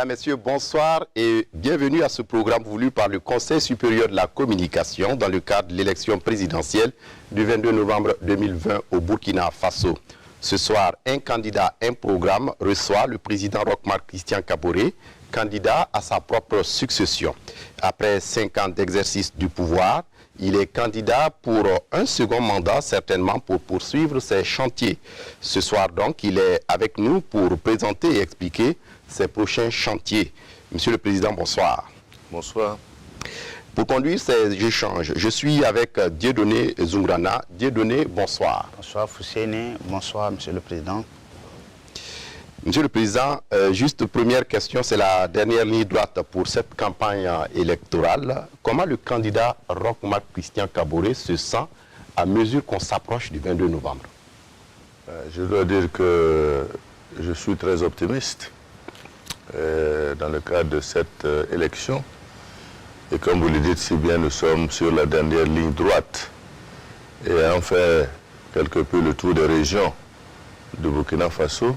Mesdames, Messieurs, bonsoir et bienvenue à ce programme voulu par le Conseil supérieur de la communication dans le cadre de l'élection présidentielle du 22 novembre 2020 au Burkina Faso. Ce soir, un candidat, un programme reçoit le président Roch-Marc Christian Kaboré, candidat à sa propre succession. Après 5 ans d'exercice du pouvoir, il est candidat pour un second mandat, certainement pour poursuivre ses chantiers. Ce soir donc, il est avec nous pour présenter et expliquer ses prochains chantiers. Monsieur le Président, bonsoir. Bonsoir. Pour conduire ces échanges, je suis avec Dieudonné Zoungrana. Dieudonné, bonsoir. Bonsoir Fousseni, bonsoir Monsieur le Président. Monsieur le Président, juste première question, c'est la dernière ligne droite pour cette campagne électorale. Comment le candidat Roch-Marc Christian Kaboré se sent à mesure qu'on s'approche du 22 novembre? Je dois dire que je suis très optimiste dans le cadre de cette élection. Et comme vous le dites si bien, nous sommes sur la dernière ligne droite. Et ayant fait quelque peu le tour des régions de Burkina Faso,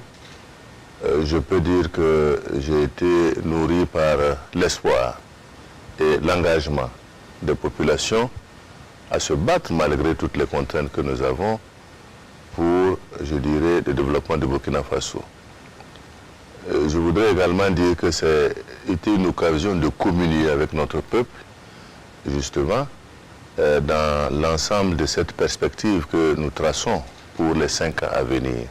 je peux dire que j'ai été nourri par l'espoir et l'engagement des populations à se battre malgré toutes les contraintes que nous avons pour, je dirais, le développement de Burkina Faso. Je voudrais également dire que c'est été une occasion de communier avec notre peuple, justement, dans l'ensemble de cette perspective que nous traçons pour les 5 ans à venir.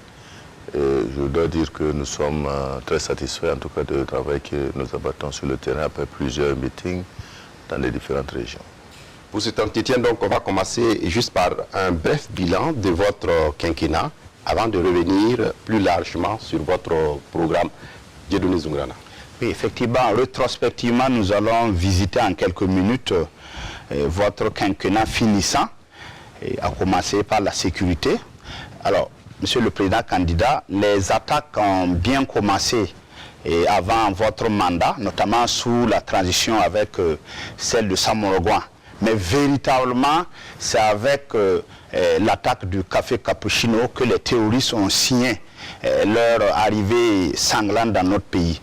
Et je dois dire que nous sommes très satisfaits, en tout cas, du travail que nous abattons sur le terrain après plusieurs meetings dans les différentes régions. Pour cet entretien, donc, on va commencer juste par un bref bilan de votre quinquennat avant de revenir plus largement sur votre programme. Dieudonné Zoungrana. Oui, effectivement, rétrospectivement, nous allons visiter en quelques minutes votre quinquennat finissant, à commencer par la sécurité. Alors, Monsieur le Président candidat, les attaques ont bien commencé avant votre mandat, notamment sous la transition avec celle de Samorogouan. Mais véritablement, c'est avec l'attaque du café Cappuccino que les terroristes ont signé leur arrivée sanglante dans notre pays.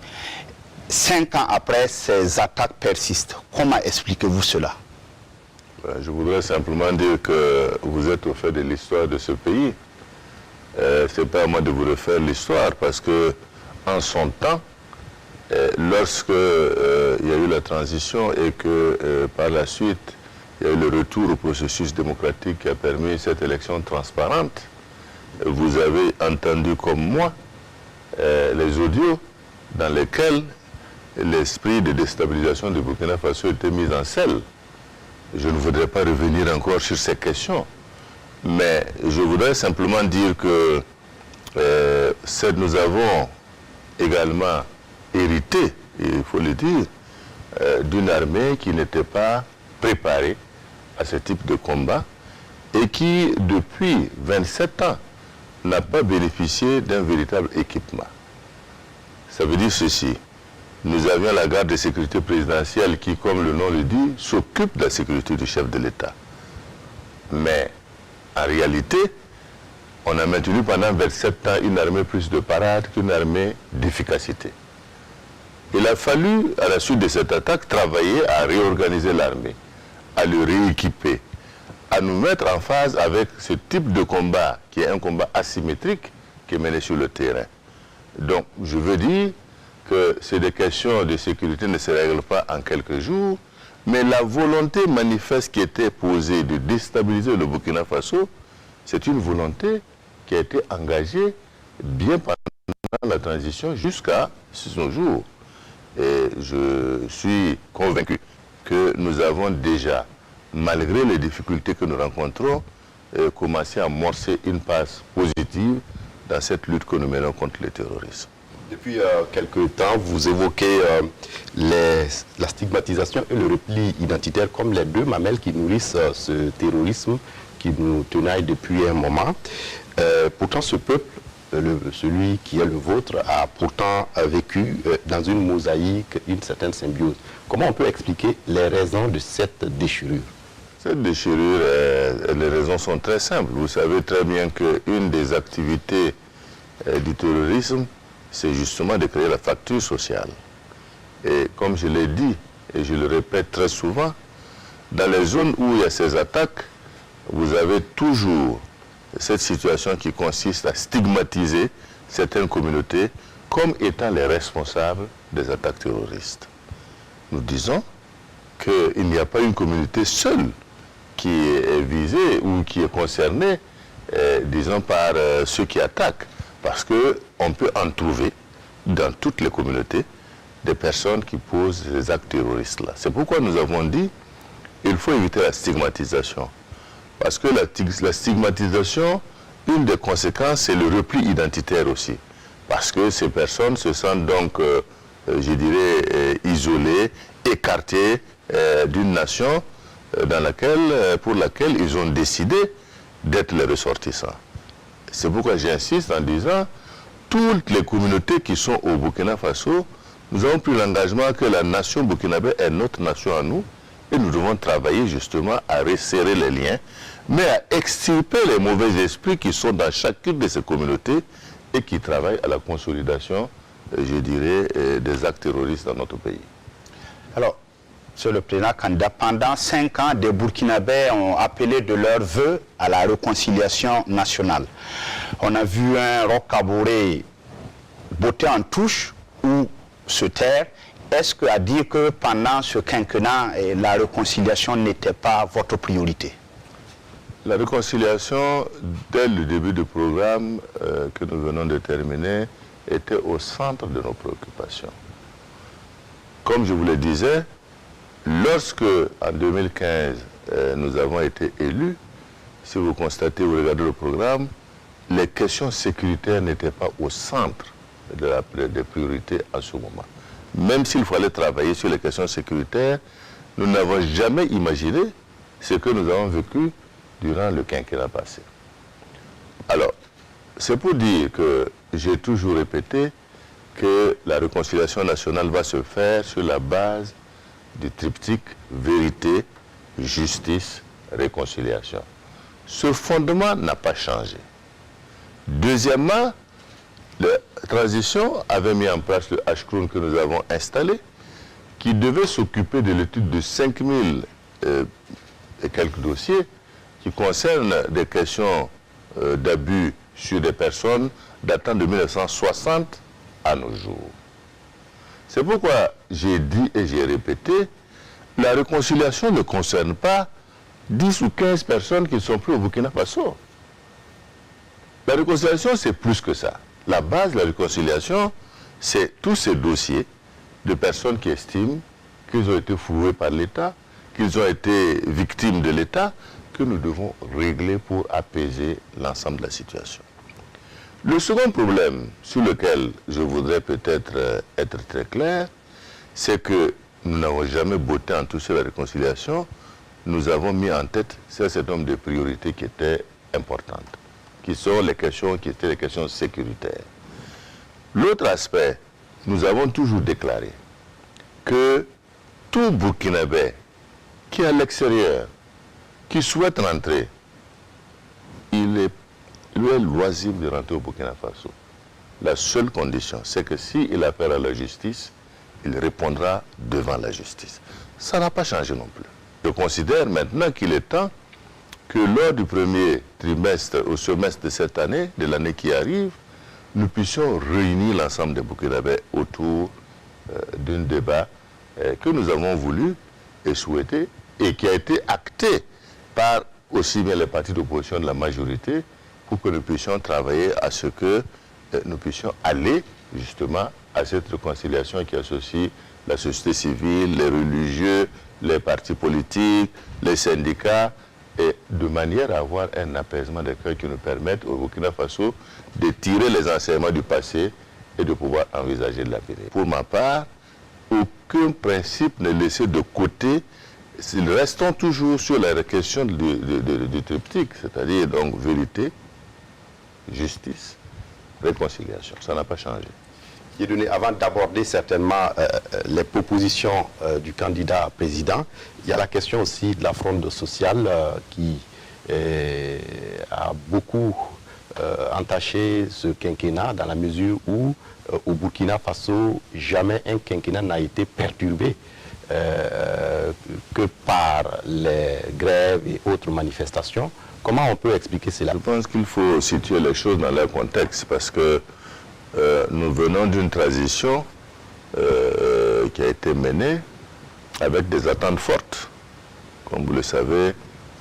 5 ans après, ces attaques persistent. Comment expliquez-vous cela? Je voudrais simplement dire que vous êtes au fait de l'histoire de ce pays. Ce n'est pas à moi de vous refaire l'histoire parce que en son temps, lorsque il y a eu la transition et que par la suite, il y a eu le retour au processus démocratique qui a permis cette élection transparente, vous avez entendu comme moi les audios dans lesquels l'esprit de déstabilisation de Burkina Faso était mis en scène. Je ne voudrais pas revenir encore sur ces questions, mais je voudrais simplement dire que nous avons également hérité, il faut le dire, d'une armée qui n'était pas préparée à ce type de combat et qui, depuis 27 ans, n'a pas bénéficié d'un véritable équipement. Ça veut dire ceci. Nous avions la garde de sécurité présidentielle qui, comme le nom le dit, s'occupe de la sécurité du chef de l'État. Mais, en réalité, on a maintenu pendant 27 ans une armée plus de parade qu'une armée d'efficacité. Il a fallu, à la suite de cette attaque, travailler à réorganiser l'armée, à le rééquiper, à nous mettre en phase avec ce type de combat, qui est un combat asymétrique qui est mené sur le terrain. Donc, je veux dire que ces des questions de sécurité ne se règlent pas en quelques jours, mais la volonté manifeste qui était posée de déstabiliser le Burkina Faso, c'est une volonté qui a été engagée bien pendant la transition jusqu'à ce jour. Et je suis convaincu que nous avons déjà, malgré les difficultés que nous rencontrons, commencé à amorcer une passe positive dans cette lutte que nous menons contre le terrorisme. Depuis quelques temps, vous évoquez la stigmatisation et le repli identitaire comme les deux mamelles qui nourrissent ce terrorisme qui nous tenaille depuis un moment. Pourtant, ce peuple, celui qui est le vôtre, a pourtant vécu dans une mosaïque, une certaine symbiose. Comment on peut expliquer les raisons de cette déchirure? Cette déchirure, les raisons sont très simples. Vous savez très bien qu'une des activités du terrorisme, c'est justement de créer la fracture sociale. Et comme je l'ai dit, et je le répète très souvent, dans les zones où il y a ces attaques, vous avez toujours cette situation qui consiste à stigmatiser certaines communautés comme étant les responsables des attaques terroristes. Nous disons qu'il n'y a pas une communauté seule qui est visée ou qui est concernée, disons, par ceux qui attaquent. Parce qu'on peut en trouver dans toutes les communautés des personnes qui posent ces actes terroristes-là. C'est pourquoi nous avons dit qu'il faut éviter la stigmatisation. Parce que la stigmatisation, une des conséquences, c'est le repli identitaire aussi. Parce que ces personnes se sentent donc, je dirais, isolées, écartées d'une nation pour laquelle ils ont décidé d'être les ressortissants. C'est pourquoi j'insiste en disant, toutes les communautés qui sont au Burkina Faso, nous avons pris l'engagement que la nation burkinabé est notre nation à nous, et nous devons travailler justement à resserrer les liens, mais à extirper les mauvais esprits qui sont dans chacune de ces communautés et qui travaillent à la consolidation, je dirais, des actes terroristes dans notre pays. Alors, Monsieur le Président candidat, pendant 5 ans, des Burkinabés ont appelé de leur vœu à la réconciliation nationale. On a vu un Roch Kaboré botter en touche ou se taire. Est-ce qu'à dire que pendant ce quinquennat, la réconciliation n'était pas votre priorité? La réconciliation, dès le début du programme que nous venons de terminer, était au centre de nos préoccupations. Comme je vous le disais, lorsque, en 2015, nous avons été élus, si vous constatez, vous regardez le programme, les questions sécuritaires n'étaient pas au centre des priorités à ce moment. Même s'il fallait travailler sur les questions sécuritaires, nous n'avons jamais imaginé ce que nous avons vécu durant le quinquennat passé. Alors, c'est pour dire que j'ai toujours répété que la réconciliation nationale va se faire sur la base du triptyque vérité, justice, réconciliation. Ce fondement n'a pas changé. Deuxièmement, la transition avait mis en place le H-Crown que nous avons installé, qui devait s'occuper de l'étude de 5000 et quelques dossiers qui concernent des questions d'abus sur des personnes datant de 1960 à nos jours. C'est pourquoi j'ai dit et j'ai répété, la réconciliation ne concerne pas 10 ou 15 personnes qui ne sont plus au Burkina Faso. La réconciliation, c'est plus que ça. La base de la réconciliation, c'est tous ces dossiers de personnes qui estiment qu'ils ont été fouillés par l'État, qu'ils ont été victimes de l'État, que nous devons régler pour apaiser l'ensemble de la situation. Le second problème sur lequel je voudrais peut-être être très clair, c'est que nous n'avons jamais botté en toucher la réconciliation. Nous avons mis en tête un certain nombre de priorités qui étaient importantes, qui sont les questions qui étaient les questions sécuritaires. L'autre aspect, nous avons toujours déclaré que tout Burkinabé qui est à l'extérieur, qui souhaite rentrer, lui est loisible de rentrer au Burkina Faso. La seule condition, c'est que s'il a affaire à la justice, il répondra devant la justice. Ça n'a pas changé non plus. Je considère maintenant qu'il est temps que lors du premier trimestre au semestre de cette année, de l'année qui arrive, nous puissions réunir l'ensemble des Burkinabés autour d'un débat que nous avons voulu et souhaité et qui a été acté par aussi bien les partis d'opposition de la majorité pour que nous puissions travailler à ce que nous puissions aller justement à cette réconciliation qui associe la société civile, les religieux, les partis politiques, les syndicats, et de manière à avoir un apaisement des cœurs qui nous permette au Burkina Faso de tirer les enseignements du passé et de pouvoir envisager de l'avenir. Pour ma part, aucun principe n'est laissé de côté. Restons toujours sur la question du triptyque, c'est-à-dire donc vérité, justice, réconciliation. Ça n'a pas changé. Avant d'aborder certainement les propositions du candidat président, il y a la question aussi de la fronde sociale qui a beaucoup entacher ce quinquennat dans la mesure où au Burkina Faso, jamais un quinquennat n'a été perturbé que par les grèves et autres manifestations. Comment on peut expliquer cela? Je pense qu'il faut situer les choses dans leur contexte parce que nous venons d'une transition qui a été menée avec des attentes fortes, comme vous le savez,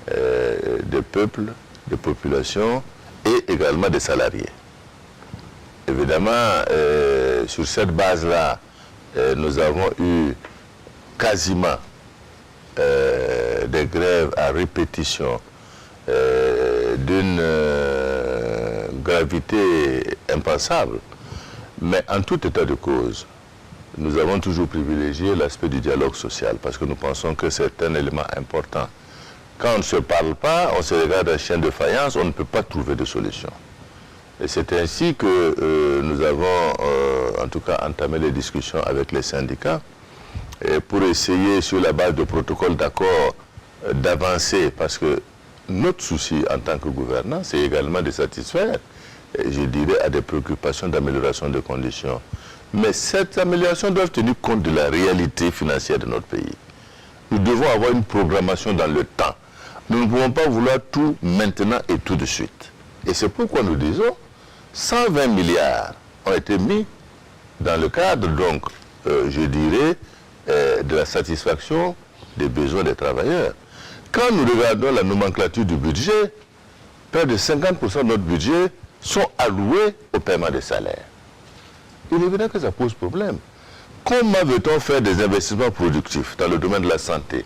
des peuples, des populations et également des salariés. Évidemment, sur cette base-là, nous avons eu quasiment des grèves à répétition d'une gravité impensable. Mais en tout état de cause, nous avons toujours privilégié l'aspect du dialogue social parce que nous pensons que c'est un élément important. Quand on ne se parle pas, on se regarde un chien de faïence, on ne peut pas trouver de solution. Et c'est ainsi que nous avons en tout cas entamé les discussions avec les syndicats pour essayer sur la base de protocoles d'accord d'avancer parce que notre souci en tant que gouvernant, c'est également de satisfaire, je dirais, à des préoccupations d'amélioration des conditions. Mais cette amélioration doit tenir compte de la réalité financière de notre pays. Nous devons avoir une programmation dans le temps. Nous ne pouvons pas vouloir tout maintenant et tout de suite. Et c'est pourquoi nous disons 120 milliards ont été mis dans le cadre, donc, je dirais, de la satisfaction des besoins des travailleurs. Quand nous regardons la nomenclature du budget, près de 50% de notre budget sont alloués au paiement des salaires. Il est évident que ça pose problème. Comment veut-on faire des investissements productifs dans le domaine de la santé,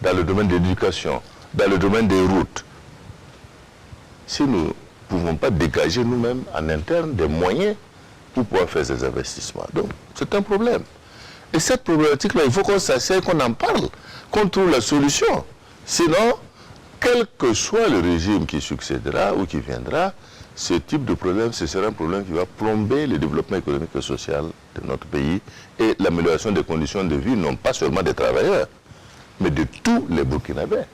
dans le domaine de l'éducation, dans le domaine des routes, si nous ne pouvons pas dégager nous-mêmes en interne des moyens pour pouvoir faire ces investissements? Donc, c'est un problème. Et cette problématique-là, il faut qu'on s'asseye, qu'on en parle, qu'on trouve la solution. Sinon, quel que soit le régime qui succédera ou qui viendra, ce type de problème, ce sera un problème qui va plomber le développement économique et social de notre pays et l'amélioration des conditions de vie, non pas seulement des travailleurs, mais de tous les Burkinabés.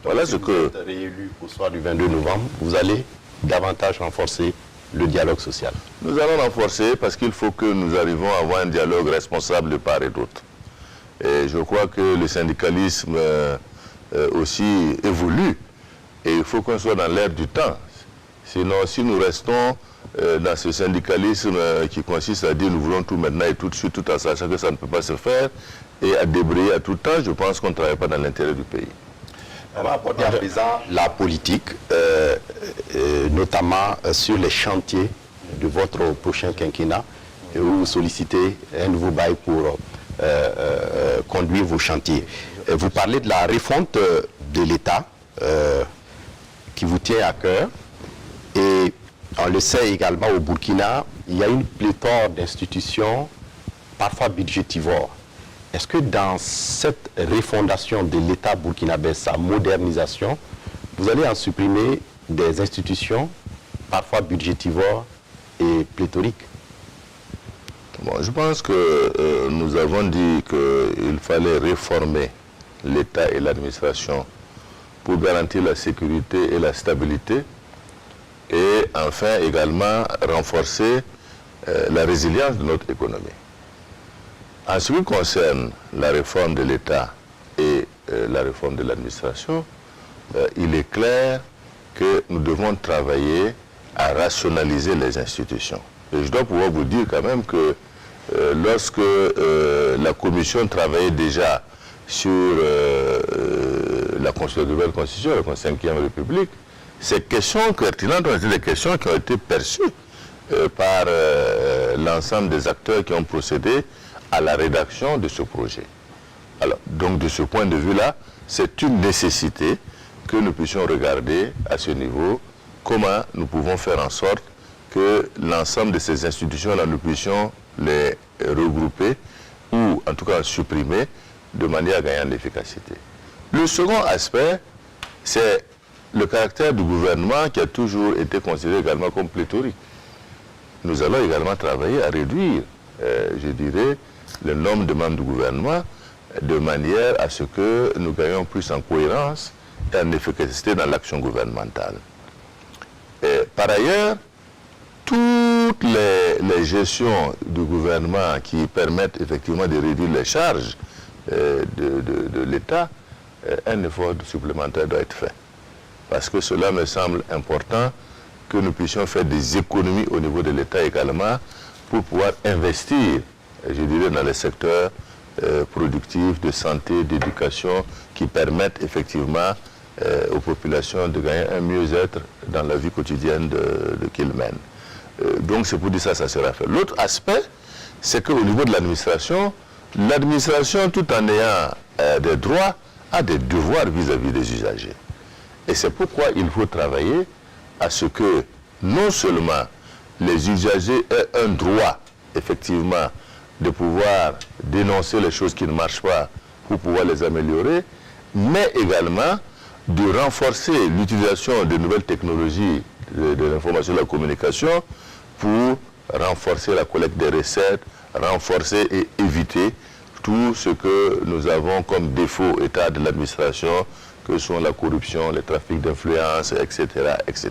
Voilà ce que... Si vous êtes réélu au soir du 22 novembre, vous allez davantage renforcer le dialogue social. Nous allons renforcer parce qu'il faut que nous arrivions à avoir un dialogue responsable de part et d'autre. Et je crois que le syndicalisme aussi évolue et il faut qu'on soit dans l'air du temps. Sinon, si nous restons dans ce syndicalisme qui consiste à dire nous voulons tout maintenant et tout de suite, tout en sachant que ça ne peut pas se faire, et à débrayer à tout temps, je pense qu'on ne travaille pas dans l'intérêt du pays. On va apporter à présent la politique, notamment sur les chantiers de votre prochain quinquennat, où vous sollicitez un nouveau bail pour conduire vos chantiers. Vous parlez de la refonte de l'État qui vous tient à cœur, et on le sait également au Burkina, il y a une pléthore d'institutions, parfois budgétivores. Est-ce que dans cette refondation de l'État burkinabé, sa modernisation, vous allez en supprimer des institutions, parfois budgétivores et pléthoriques? Bon, je pense que nous avons dit qu'il fallait réformer l'État et l'administration pour garantir la sécurité et la stabilité et enfin également renforcer la résilience de notre économie. En ce qui concerne la réforme de l'État et la réforme de l'administration, il est clair que nous devons travailler à rationaliser les institutions. Et je dois pouvoir vous dire quand même que lorsque la Commission travaillait déjà sur la nouvelle Constitution, la 5e République, ces questions pertinentes ont été des questions qui ont été perçues par l'ensemble des acteurs qui ont procédé à la rédaction de ce projet. Alors, donc de ce point de vue-là, c'est une nécessité que nous puissions regarder à ce niveau comment nous pouvons faire en sorte que l'ensemble de ces institutions-là, nous puissions les regrouper ou en tout cas supprimer de manière à gagner en efficacité. Le second aspect, c'est le caractère du gouvernement qui a toujours été considéré également comme pléthorique. Nous allons également travailler à réduire, je dirais, le nombre de membres du gouvernement de manière à ce que nous gagnions plus en cohérence et en efficacité dans l'action gouvernementale. Par ailleurs, toutes les gestions du gouvernement qui permettent effectivement de réduire les charges de l'État, un effort supplémentaire doit être fait. Parce que cela me semble important que nous puissions faire des économies au niveau de l'État également pour pouvoir investir, je dirais, dans les secteurs productifs, de santé, d'éducation, qui permettent effectivement aux populations de gagner un mieux-être dans la vie quotidienne qu'ils mènent. Donc c'est pour dire ça sera fait. L'autre aspect, c'est qu'au niveau de l'administration, tout en ayant des droits, a des devoirs vis-à-vis des usagers. Et c'est pourquoi il faut travailler à ce que non seulement les usagers aient un droit, effectivement, de pouvoir dénoncer les choses qui ne marchent pas pour pouvoir les améliorer, mais également de renforcer l'utilisation de nouvelles technologies de l'information et de la communication pour renforcer la collecte des recettes, renforcer et éviter tout ce que nous avons comme défaut état de l'administration, que sont la corruption, les trafics d'influence, etc., etc.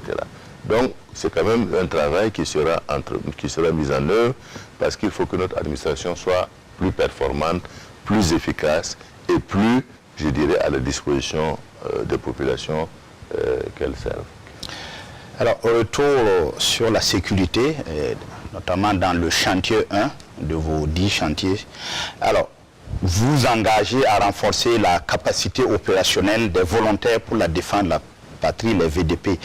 Donc, c'est quand même un travail qui sera mis en œuvre parce qu'il faut que notre administration soit plus performante, plus efficace et plus, je dirais, à la disposition des populations qu'elles servent. Alors, au retour sur la sécurité, notamment dans le chantier 1 de vos 10 chantiers, alors, vous engagez à renforcer la capacité opérationnelle des volontaires pour la défense de la patrie, les VDP.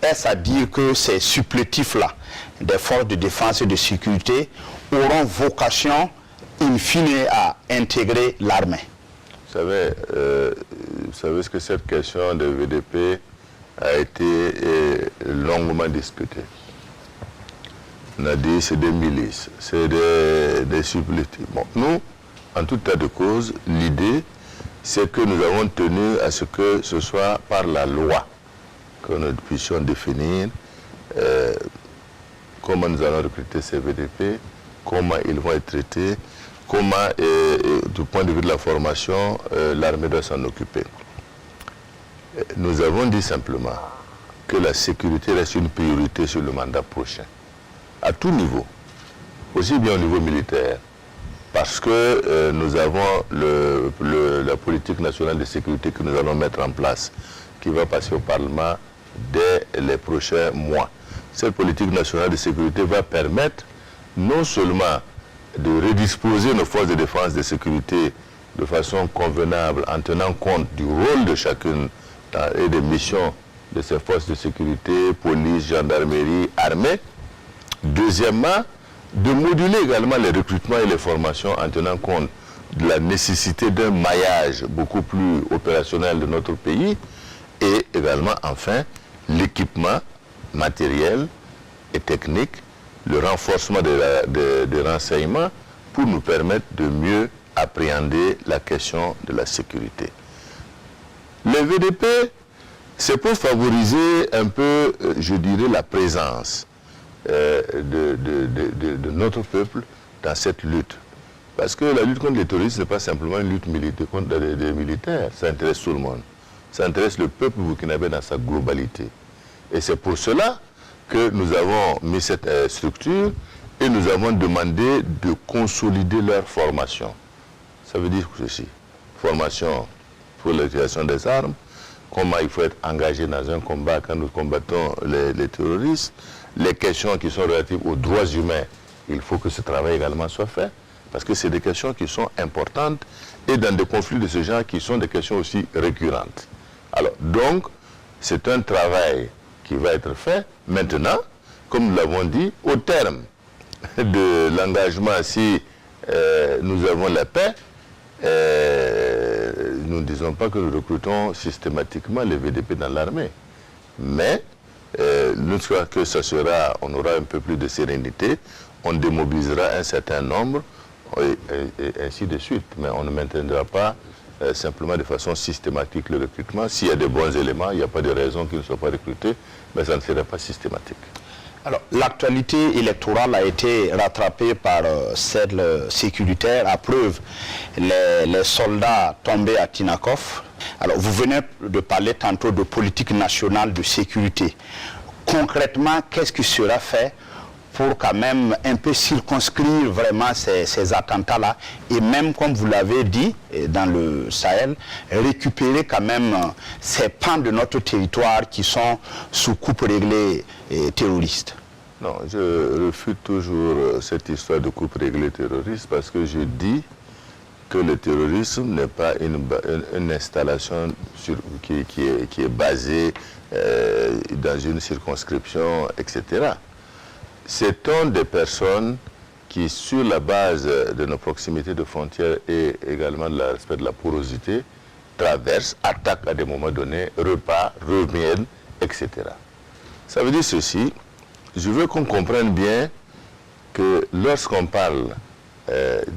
Est-ce à dire que ces supplétifs-là, des forces de défense et de sécurité, auront vocation, in fine, à intégrer l'armée? Vous savez ce que cette question de VDP a été longuement discutée. On a dit c'est des milices, c'est des supplétifs. Bon, nous, en tout état de cause, l'idée, c'est que nous avons tenu à ce que ce soit par la loi que nous puissions définir comment nous allons recruter ces VDP, comment ils vont être traités, comment, du point de vue de la formation, l'armée doit s'en occuper. Nous avons dit simplement que la sécurité reste une priorité sur le mandat prochain, à tout niveau, aussi bien au niveau militaire, parce que nous avons la politique nationale de sécurité que nous allons mettre en place, qui va passer au Parlement dès les prochains mois. Cette politique nationale de sécurité va permettre non seulement de redisposer nos forces de défense et de sécurité de façon convenable, en tenant compte du rôle de chacune et des missions de ces forces de sécurité, police, gendarmerie, armée. Deuxièmement, de moduler également les recrutements et les formations en tenant compte de la nécessité d'un maillage beaucoup plus opérationnel de notre pays et également, enfin, l'équipement matériel et technique, le renforcement des renseignements pour nous permettre de mieux appréhender la question de la sécurité. Les VDP, c'est pour favoriser un peu, je dirais, la présence de notre peuple dans cette lutte. Parce que la lutte contre les terroristes, ce n'est pas simplement une lutte contre des militaires, ça intéresse tout le monde. Ça intéresse le peuple burkinabé dans sa globalité. Et c'est pour cela que nous avons mis cette structure et nous avons demandé de consolider leur formation. Ça veut dire ceci, formation pour l'utilisation des armes, comment il faut être engagé dans un combat quand nous combattons les terroristes, les questions qui sont relatives aux droits humains, il faut que ce travail également soit fait, parce que c'est des questions qui sont importantes et dans des conflits de ce genre qui sont des questions aussi récurrentes. Alors, donc, c'est un travail qui va être fait maintenant, comme nous l'avons dit, au terme de l'engagement, si nous avons la paix, nous ne disons pas que nous recrutons systématiquement les VDP dans l'armée, mais une fois que ça sera, on aura un peu plus de sérénité, on démobilisera un certain nombre et ainsi de suite, mais on ne maintiendra pas simplement de façon systématique le recrutement. S'il y a des bons éléments, il n'y a pas de raison qu'ils ne soient pas recrutés, mais ça ne serait pas systématique. Alors, l'actualité électorale a été rattrapée par celle sécuritaire, à preuve les soldats tombés à Tinakov. Alors, vous venez de parler tantôt de politique nationale de sécurité. concrètement, qu'est-ce qui sera fait pour quand même un peu circonscrire vraiment ces attentats-là et même, comme vous l'avez dit, dans le Sahel, récupérer quand même ces pans de notre territoire qui sont sous coupe réglée terroriste? Non, je refute toujours cette histoire de coupe réglée terroriste parce que je dis que le terrorisme n'est pas une installation qui est basée dans une circonscription, etc. Ce sont des personnes qui, sur la base de nos proximités de frontières et également de la respect de la porosité, traversent, attaquent à des moments donnés, repartent, reviennent, etc. Ça veut dire ceci, je veux qu'on comprenne bien que lorsqu'on parle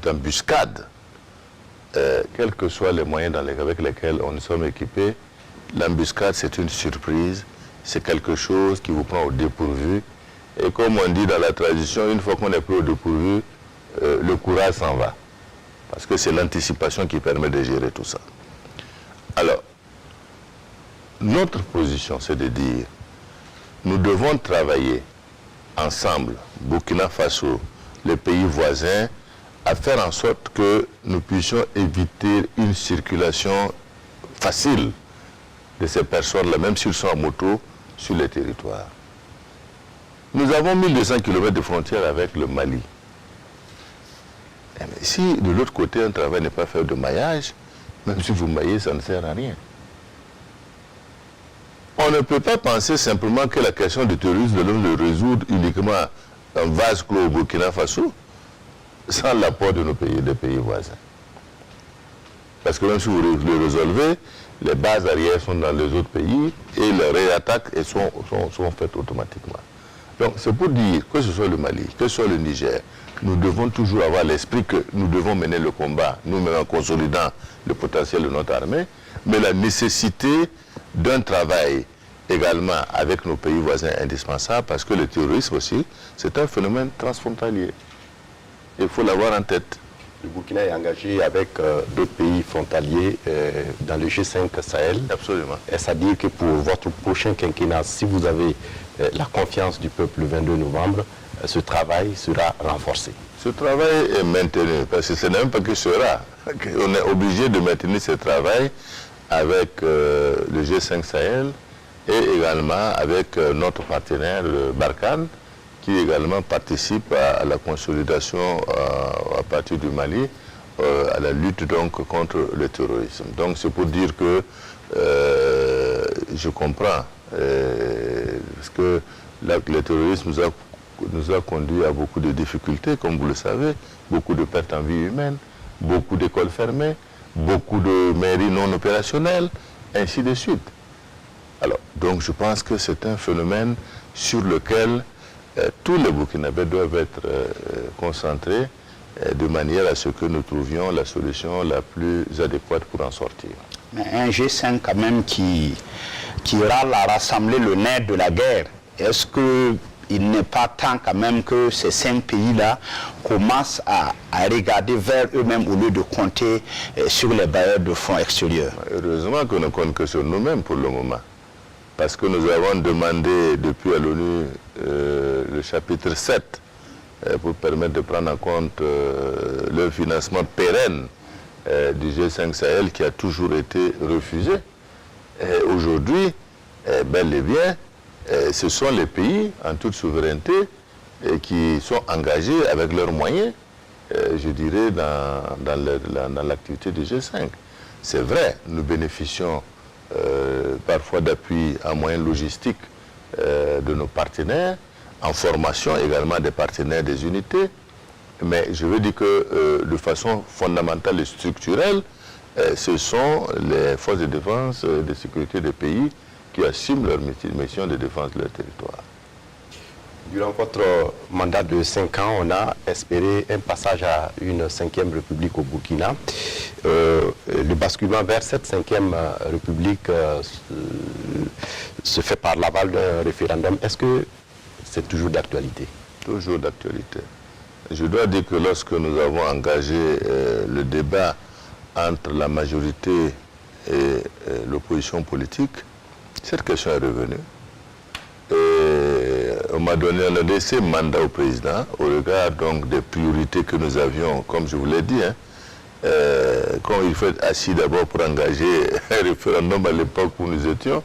d'embuscade, quels que soient les moyens avec lesquels on sommes équipés, l'embuscade c'est une surprise, c'est quelque chose qui vous prend au dépourvu. Et comme on dit dans la tradition, une fois qu'on est pris au dépourvu, le courage s'en va. Parce que c'est l'anticipation qui permet de gérer tout ça. Alors, notre position, c'est de dire, nous devons travailler ensemble, Burkina Faso, les pays voisins, à faire en sorte que nous puissions éviter une circulation facile de ces personnes-là, même s'ils sont en moto, sur les territoires. Nous avons 1200 km de frontière avec le Mali. Mais si de l'autre côté un travail n'est pas fait de maillage, même si vous maillez, ça ne sert à rien. On ne peut pas penser simplement que la question du terrorisme devons le résoudre uniquement en vase clos au Burkina Faso, sans l'apport de nos pays, des pays voisins. Parce que même si vous le résolvez, les bases arrières sont dans les autres pays et les réattaques sont faites automatiquement. Donc c'est pour dire que ce soit le Mali, que ce soit le Niger, nous devons toujours avoir l'esprit que nous devons mener le combat, nous-mêmes en consolidant le potentiel de notre armée, mais la nécessité d'un travail également avec nos pays voisins est indispensable parce que le terrorisme aussi, c'est un phénomène transfrontalier. Il faut l'avoir en tête. Le Burkina est engagé avec d'autres pays frontaliers dans le G5 Sahel. Absolument. Est-ce à dire que pour votre prochain quinquennat, si vous avez la confiance du peuple le 22 novembre, ce travail sera renforcé? Ce travail est maintenu, parce que ce n'est même pas que sera. On est obligé de maintenir ce travail avec le G5 Sahel et également avec notre partenaire, le Barkhane, qui également participe à la consolidation à partir du Mali, à la lutte donc contre le terrorisme. Donc c'est pour dire que je comprends, parce que le terrorisme nous a conduit à beaucoup de difficultés, comme vous le savez, beaucoup de pertes en vie humaine, beaucoup d'écoles fermées, beaucoup de mairies non opérationnelles, ainsi de suite. Alors, donc je pense que c'est un phénomène sur lequel tous les Burkinabés doivent être concentrés de manière à ce que nous trouvions la solution la plus adéquate pour en sortir. Mais un G5 quand même qui ira rassembler le nerf de la guerre, est-ce qu'il n'est pas temps quand même que ces 5 pays-là commencent à regarder vers eux-mêmes au lieu de compter sur les bailleurs de fonds extérieurs? Heureusement qu'on ne compte que sur nous-mêmes pour le moment. Parce que nous avons demandé depuis à l'ONU le chapitre 7 pour permettre de prendre en compte le financement pérenne du G5 Sahel qui a toujours été refusé. Aujourd'hui, bel et bien, ce sont les pays en toute souveraineté qui sont engagés avec leurs moyens, je dirais, dans l'activité du G5. C'est vrai, nous bénéficions parfois d'appui en moyens logistiques de nos partenaires, en formation également des partenaires des unités, mais je veux dire que de façon fondamentale et structurelle, ce sont les forces de défense et de sécurité des pays qui assument leur mission de défense de leur territoire. Durant votre mandat de 5 ans, on a espéré un passage à une 5e République au Burkina. Le basculement vers cette 5e République se fait par l'aval d'un référendum. Est-ce que c'est toujours d'actualité? Toujours d'actualité. Je dois dire que lorsque nous avons engagé le débat entre la majorité et l'opposition politique, cette question est revenue. Et on m'a donné un laissé mandat au président, au regard donc des priorités que nous avions, comme je vous l'ai dit, quand il faut être assis d'abord pour engager un référendum à l'époque où nous étions,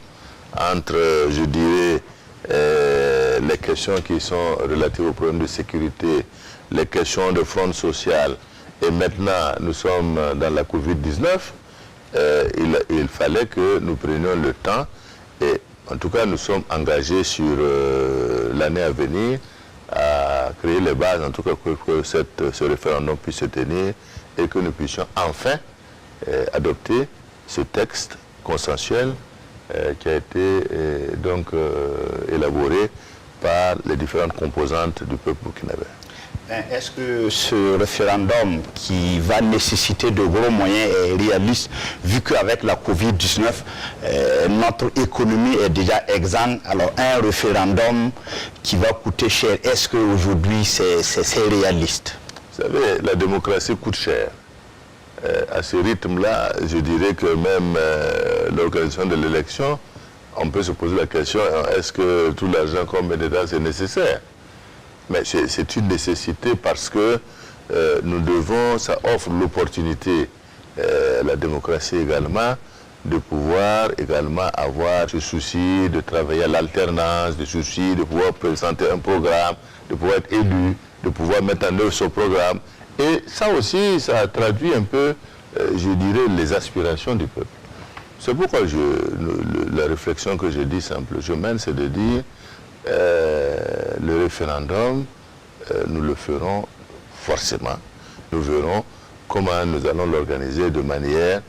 entre, je dirais, les questions qui sont relatives aux problèmes de sécurité, les questions de front social, et maintenant nous sommes dans la Covid-19, il fallait que nous prenions le temps, et en tout cas nous sommes engagés sur l'année à venir à créer les bases, en tout cas que ce référendum puisse se tenir et que nous puissions enfin adopter ce texte consensuel qui a été donc élaboré par les différentes composantes du peuple burkinabé. Est-ce que ce référendum qui va nécessiter de gros moyens est réaliste, vu qu'avec la Covid-19, notre économie est déjà exsangue? Alors un référendum qui va coûter cher, est-ce qu'aujourd'hui c'est réaliste? Vous savez, la démocratie coûte cher. À ce rythme-là, je dirais que même l'organisation de l'élection, on peut se poser la question, est-ce que tout l'argent qu'on met dedans, c'est nécessaire? Mais c'est une nécessité parce que nous devons, ça offre l'opportunité, la démocratie également, de pouvoir également avoir ce souci de travailler à l'alternance, de souci de pouvoir présenter un programme, de pouvoir être élu, de pouvoir mettre en œuvre ce programme. Et ça aussi, ça traduit un peu, je dirais, les aspirations du peuple. C'est pourquoi la réflexion que je dis simple, je mène, c'est de dire, le référendum, nous le ferons forcément. Nous verrons comment nous allons l'organiser de manière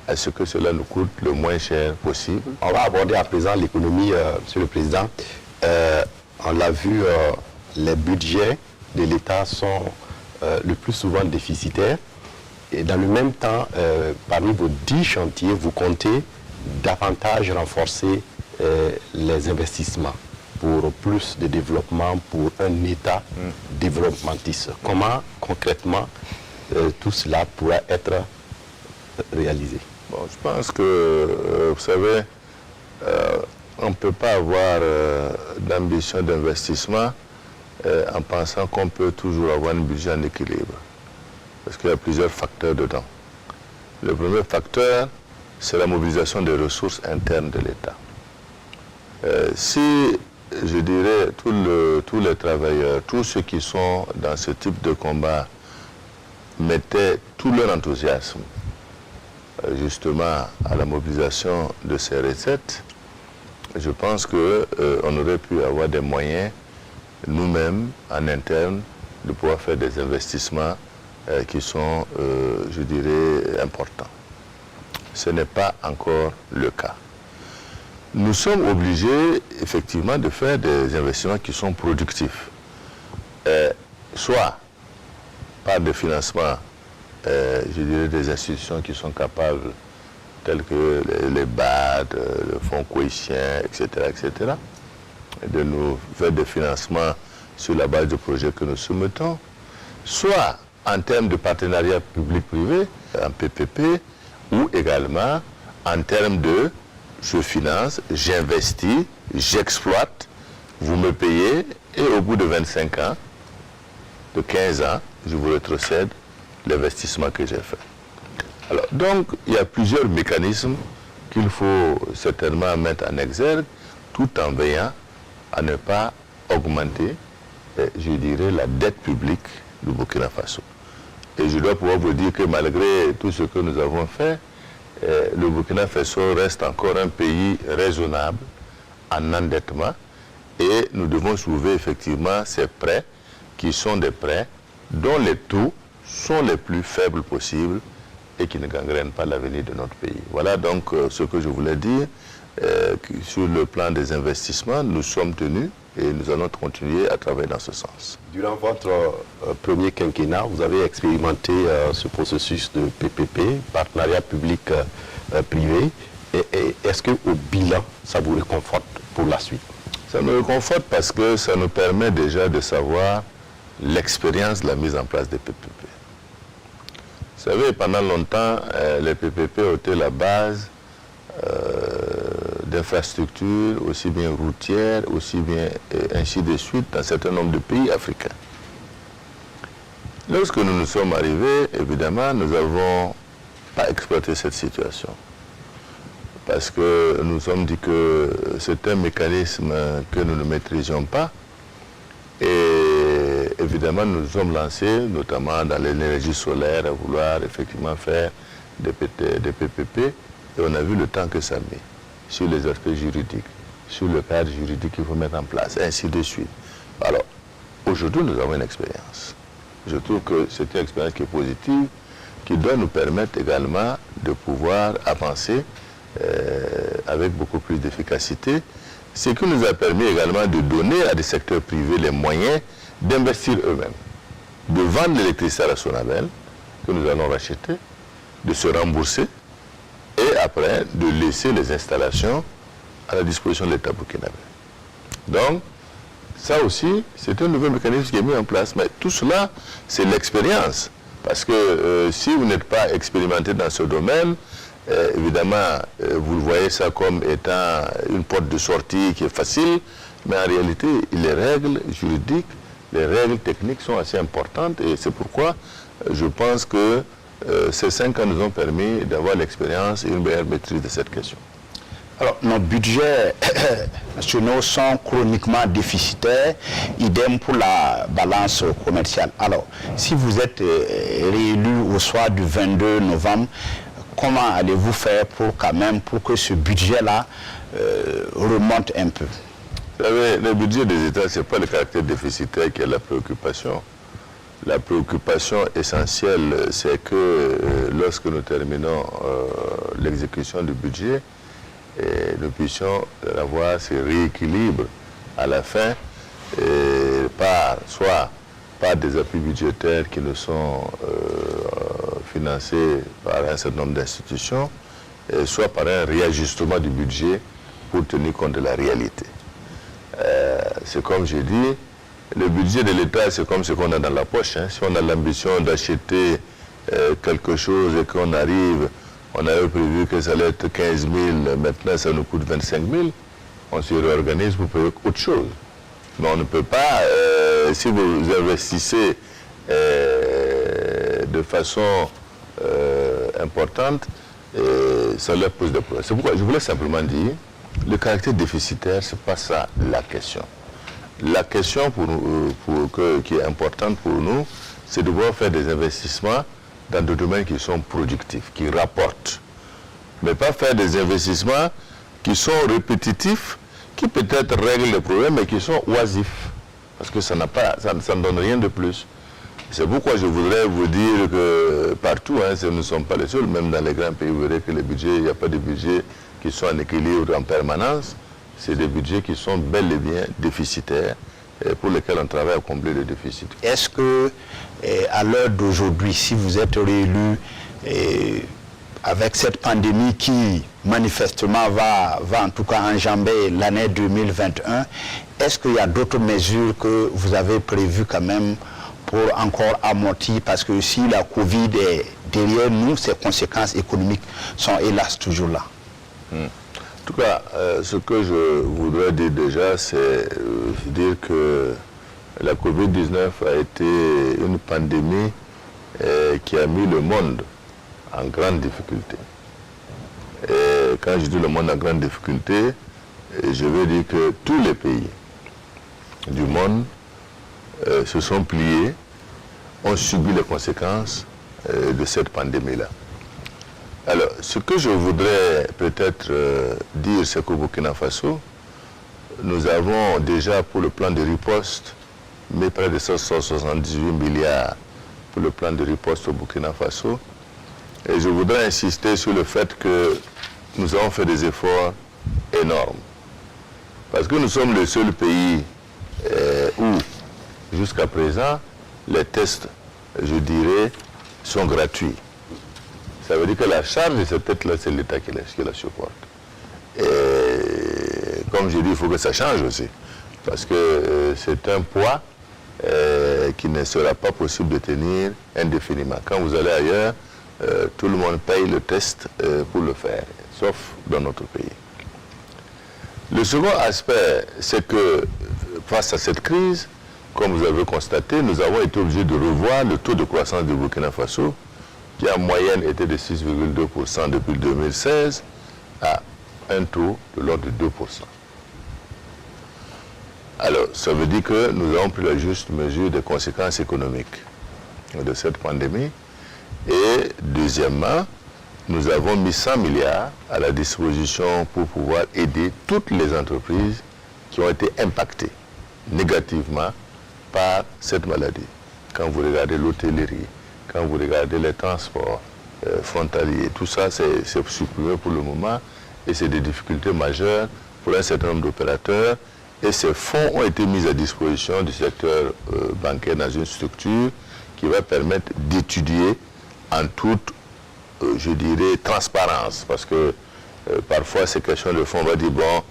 à ce que cela nous coûte le moins cher possible. On va aborder à présent l'économie, Monsieur le Président. On l'a vu, les budgets de l'État sont le plus souvent déficitaires. Et dans le même temps, parmi vos 10 chantiers, vous comptez davantage renforcer les investissements pour plus de développement, pour un État développementiste. Comment, concrètement, tout cela pourra être réalisé? Bon, je pense que, vous savez, on ne peut pas avoir d'ambition d'investissement en pensant qu'on peut toujours avoir un budget en équilibre. Parce qu'il y a plusieurs facteurs dedans. Le premier facteur, c'est la mobilisation des ressources internes de l'État. Si, je dirais, tous les travailleurs, tous ceux qui sont dans ce type de combat mettaient tout leur enthousiasme justement à la mobilisation de ces recettes, je pense qu'on aurait pu avoir des moyens, nous-mêmes, en interne, de pouvoir faire des investissements qui sont, je dirais, importants. Ce n'est pas encore le cas. Nous sommes obligés, effectivement, de faire des investissements qui sont productifs. Soit par des financements, je dirais, des institutions qui sont capables, telles que les BAD, le Fonds Coïtien, etc., de nous faire des financements sur la base de projets que nous soumettons, soit en termes de partenariat public-privé, en PPP, ou également en termes de je finance, j'investis, j'exploite, vous me payez, et au bout de 25 ans, de 15 ans, je vous rétrocède l'investissement que j'ai fait. Alors, donc, il y a plusieurs mécanismes qu'il faut certainement mettre en exergue, tout en veillant à ne pas augmenter, je dirais, la dette publique du Burkina Faso. Et je dois pouvoir vous dire que malgré tout ce que nous avons fait, le Burkina Faso reste encore un pays raisonnable en endettement et nous devons trouver effectivement ces prêts qui sont des prêts dont les taux sont les plus faibles possibles et qui ne gangrènent pas l'avenir de notre pays. Voilà donc ce que je voulais dire. Sur le plan des investissements, nous sommes tenus et nous allons continuer à travailler dans ce sens. Durant votre premier quinquennat, vous avez expérimenté ce processus de PPP, partenariat public-privé. Est-ce qu'au bilan, ça vous réconforte pour la suite? Ça nous réconforte parce que ça nous permet déjà de savoir l'expérience de la mise en place des PPP. Vous savez, pendant longtemps, les PPP ont été la base d'infrastructures, aussi bien routières, aussi bien ainsi de suite, dans un certain nombre de pays africains. Lorsque nous nous sommes arrivés, évidemment, nous n'avons pas exploité cette situation. Parce que nous nous sommes dit que c'est un mécanisme que nous ne maîtrisions pas. Et évidemment, nous nous sommes lancés, notamment dans l'énergie solaire, à vouloir effectivement faire des PPP. Et on a vu le temps que ça met sur les aspects juridiques, sur le cadre juridique qu'il faut mettre en place, ainsi de suite. Alors, aujourd'hui, nous avons une expérience. Je trouve que c'est une expérience qui est positive, qui doit nous permettre également de pouvoir avancer avec beaucoup plus d'efficacité, ce qui nous a permis également de donner à des secteurs privés les moyens d'investir eux-mêmes, de vendre l'électricité à la Sonabel, que nous allons racheter, de se rembourser, et après de laisser les installations à la disposition de l'État burkinabé. Donc, ça aussi, c'est un nouveau mécanisme qui est mis en place. Mais tout cela, c'est l'expérience. Parce que si vous n'êtes pas expérimenté dans ce domaine, évidemment, vous le voyez ça comme étant une porte de sortie qui est facile, mais en réalité, les règles juridiques, les règles techniques sont assez importantes et c'est pourquoi je pense que ces 5 ans nous ont permis d'avoir l'expérience et une meilleure maîtrise de cette question. Alors, nos budgets nationaux sont chroniquement déficitaires, idem pour la balance commerciale. Alors, si vous êtes réélu au soir du 22 novembre, comment allez-vous faire pour que ce budget-là remonte un peu? Vous savez, le budget des États, ce n'est pas le caractère déficitaire qui est la préoccupation. La préoccupation essentielle, c'est que lorsque nous terminons l'exécution du budget, nous puissions avoir ce rééquilibre à la fin, soit par des appuis budgétaires qui nous sont financés par un certain nombre d'institutions, soit par un réajustement du budget pour tenir compte de la réalité. C'est comme j'ai dit, le budget de l'État, c'est comme ce qu'on a dans la poche. Hein. Si on a l'ambition d'acheter quelque chose et qu'on arrive, on avait prévu que ça allait être 15 000, maintenant ça nous coûte 25 000, on se réorganise pour payer autre chose. Mais on ne peut pas, si vous investissez de façon importante, ça leur pose des problèmes. C'est pourquoi je voulais simplement dire, le caractère déficitaire, ce n'est pas ça la question. La question qui est importante pour nous, c'est de pouvoir faire des investissements dans des domaines qui sont productifs, qui rapportent. Mais pas faire des investissements qui sont répétitifs, qui peut-être règlent les problèmes, mais qui sont oisifs. Parce que ça ne donne rien de plus. C'est pourquoi je voudrais vous dire que partout, hein, nous ne sommes pas les seuls, même dans les grands pays, vous verrez que les budgets, il n'y a pas de budgets qui sont en équilibre en permanence. C'est des budgets qui sont bel et bien déficitaires et pour lesquels on travaille à combler le déficit. Est-ce que, à l'heure d'aujourd'hui, si vous êtes réélu, avec cette pandémie qui manifestement va en tout cas enjamber l'année 2021, est-ce qu'il y a d'autres mesures que vous avez prévues quand même pour encore amortir? Parce que si la Covid est derrière nous, ses conséquences économiques sont hélas toujours là. En tout cas, ce que je voudrais dire déjà, c'est dire que la Covid-19 a été une pandémie qui a mis le monde en grande difficulté. Et quand je dis le monde en grande difficulté, je veux dire que tous les pays du monde se sont pliés, ont subi les conséquences de cette pandémie-là. Alors, ce que je voudrais peut-être dire, c'est qu'au Burkina Faso, nous avons déjà pour le plan de riposte mis près de 178 milliards pour le plan de riposte au Burkina Faso. Et je voudrais insister sur le fait que nous avons fait des efforts énormes. Parce que nous sommes le seul pays où, jusqu'à présent, les tests, je dirais, sont gratuits. Ça veut dire que la charge de cette tête-là, c'est l'État qui la supporte. Et comme je dis, il faut que ça change aussi. Parce que c'est un poids qui ne sera pas possible de tenir indéfiniment. Quand vous allez ailleurs, tout le monde paye le test pour le faire, sauf dans notre pays. Le second aspect, c'est que face à cette crise, comme vous avez constaté, nous avons été obligés de revoir le taux de croissance du Burkina Faso, qui en moyenne était de 6,2% depuis 2016, à un taux de l'ordre de 2%. Alors, ça veut dire que nous avons pris la juste mesure des conséquences économiques de cette pandémie. Et deuxièmement, nous avons mis 100 milliards à la disposition pour pouvoir aider toutes les entreprises qui ont été impactées négativement par cette maladie. Quand vous regardez l'hôtellerie, quand vous regardez les transports frontaliers, tout ça c'est supprimé pour le moment et c'est des difficultés majeures pour un certain nombre d'opérateurs. Et ces fonds ont été mis à disposition du secteur bancaire dans une structure qui va permettre d'étudier en toute, je dirais, transparence. Parce que parfois, ces questions de fonds, on va dire, bon,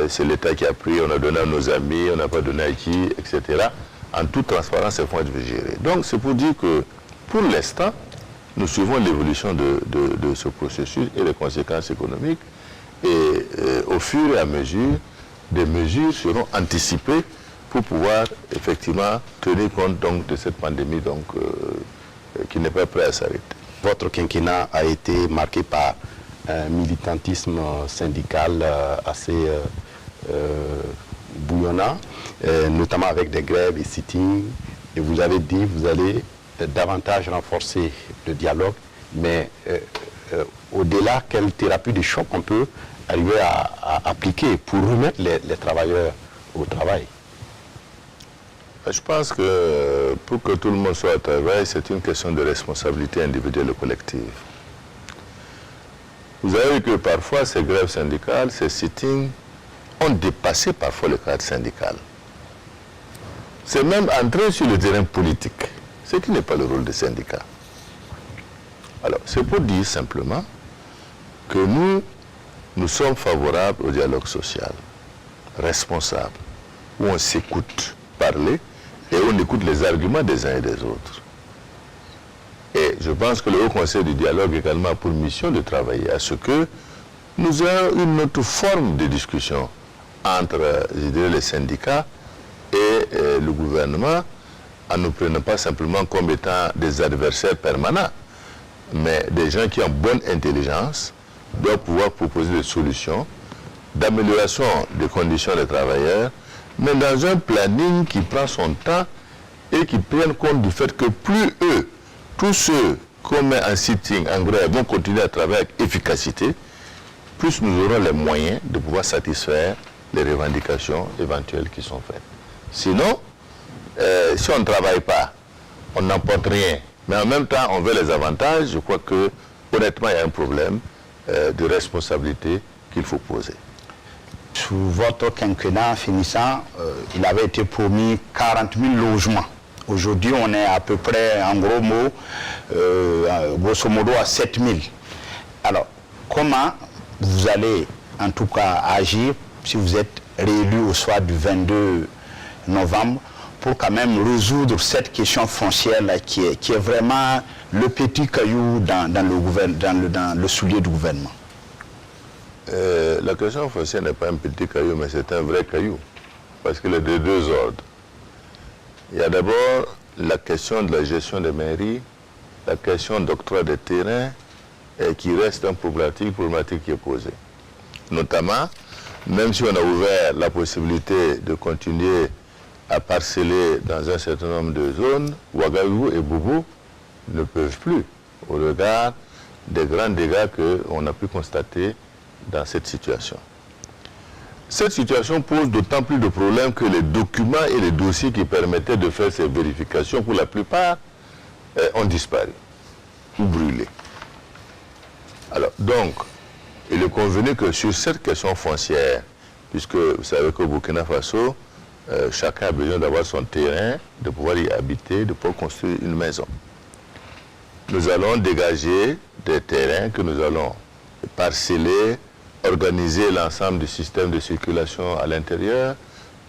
c'est l'État qui a pris, on a donné à nos amis, on n'a pas donné à qui, etc. En toute transparence, ces fonds être gérés. Donc, c'est pour dire que, pour l'instant, nous suivons l'évolution de ce processus et les conséquences économiques. Et au fur et à mesure, des mesures seront anticipées pour pouvoir effectivement tenir compte donc, de cette pandémie donc, qui n'est pas prêt à s'arrêter. Votre quinquennat a été marqué par un militantisme syndical assez bouillonnant, notamment avec des grèves et sittings. Et vous avez dit que vous allez davantage renforcer le dialogue, mais au-delà, quelle thérapie de choc on peut arriver à appliquer pour remettre les travailleurs au travail? Je pense que pour que tout le monde soit au travail, c'est une question de responsabilité individuelle et collective. Vous avez vu que parfois ces grèves syndicales, ces sittings, ont dépassé parfois le cadre syndical. C'est même entré sur le terrain politique, ce qui n'est pas le rôle des syndicats. Alors, c'est pour dire simplement que nous sommes favorables au dialogue social, responsable, où on s'écoute parler et on écoute les arguments des uns et des autres. Et je pense que le Haut Conseil du dialogue également a pour mission de travailler à ce que nous ayons une autre forme de discussion entre, je dirais, les syndicats et le gouvernement, en ne nous prenant pas simplement comme étant des adversaires permanents, mais des gens qui ont bonne intelligence doivent pouvoir proposer des solutions d'amélioration des conditions des travailleurs, mais dans un planning qui prend son temps et qui prenne compte du fait que plus eux, tous ceux qu'on met en sitting, en grève, vont continuer à travailler avec efficacité, plus nous aurons les moyens de pouvoir satisfaire les revendications éventuelles qui sont faites. Sinon, si on ne travaille pas, on n'emporte rien, mais en même temps on veut les avantages, je crois que honnêtement il y a un problème de responsabilité qu'il faut poser. Sous votre quinquennat finissant, il avait été promis 40 000 logements. Aujourd'hui, on est à peu près, en gros mots, grosso modo à 7 000. Alors, comment vous allez, en tout cas, agir si vous êtes réélu au soir du 22 novembre pour quand même résoudre cette question foncière là, qui est vraiment le petit caillou dans le soulier du gouvernement? La question foncière n'est pas un petit caillou, mais c'est un vrai caillou, parce qu'il est de deux ordres. Il y a d'abord la question de la gestion des mairies, la question d'octroi des terrains, qui reste une problématique qui est posée. Notamment, même si on a ouvert la possibilité de continuer à parceller dans un certain nombre de zones, Ouagadougou et Boubou ne peuvent plus, au regard des grands dégâts qu'on a pu constater dans cette situation. Cette situation pose d'autant plus de problèmes que les documents et les dossiers qui permettaient de faire ces vérifications, pour la plupart, ont disparu ou brûlé. Alors, donc, il est convenu que sur cette question foncière, puisque vous savez qu'au Burkina Faso, chacun a besoin d'avoir son terrain, de pouvoir y habiter, de pouvoir construire une maison. Nous allons dégager des terrains que nous allons parceller, organiser l'ensemble du système de circulation à l'intérieur,